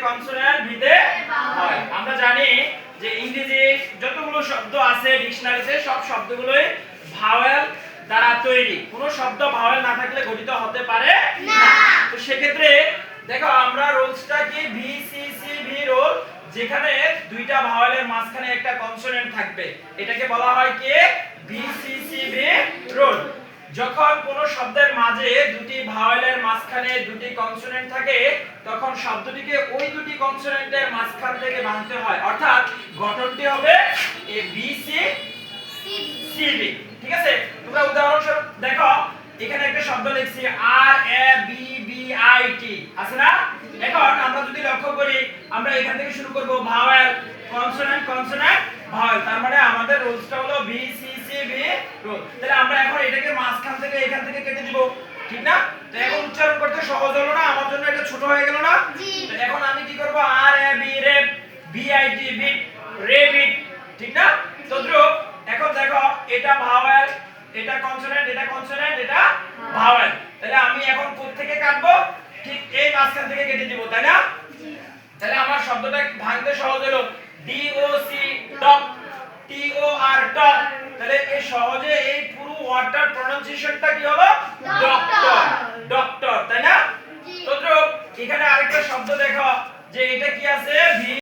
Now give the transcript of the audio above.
Consonant V তে হয়। আমরা জানি যে ইংরেজি যতগুলো শব্দ আছে ডিকশনারিতে সব শব্দগুলোই ভাওয়েল দ্বারা তৈরি। কোনো শব্দ ভাওয়েল না থাকলে গঠিত হতে পারে না। তো সেক্ষেত্রে দেখো আমরা রুলসটা কি V C C V rule, যেখানে দুইটা ভাওয়েলের মাঝখানে একটা কনসোনেন্ট থাকবে এটাকে বলা হয় কি V C C V rule. যখন কোনো শব্দের মাঝে দুটি ভাওয়েলের মাঝখানে দুটি কনসোনেন্ট থাকে তখন শব্দটিকে ওই দুটি কনসোনেন্টের মাঝখান থেকে ভাঙতে হয়, অর্থাৎ গঠনটি হবে A B C C B. ঠিক আছে, তোমরা উদাহরণস্বরূপ দেখো এখানে একটা শব্দ লিখছি আর এ বি বি আই টি আছে না। এখন আমরা যদি লক্ষ্য করি আমরা এখান থেকে শুরু করব ভাওয়েল কনসোনেন্ট কনসোনেন্ট ভাওয়েল, তার মানে আমাদের রুলসটা হলো V C C V rule. তাহলে আমরা এখন এটাকে মাঝখান থেকে এখান থেকে কেটে দিব, ঠিক না? তো এখন উচ্চারণ করতে সহজ হলো না, আমার জন্য এটা ছোট হয়ে গেল না। তো এখন আমি কি করব আর এ বি রে B I T bit rabbit, ঠিক না? তো দ্রুপ এখন দেখো এটা ভাওয়েল এটা কনসোনেন্ট এটা কনসোনেন্ট এটা ভাওয়েল, তাহলে আমি এখন কোথা থেকে কাটবো ঠিক এই মাঝখান থেকে কেটে দিব, তাই না? তাহলে আমার শব্দটা ভাঙতে সহজ হলো ডি ও সি ডক টি ও আর ডক। তাহলে এই সহজে এই পুরো ওয়ার্ডটার প্রনাউন্সিয়েশনটা কি হলো ডক্টর ডক্টর, তাই না? তো এখানে আরেকটা শব্দ দেখো যে এটা কি আছে ভি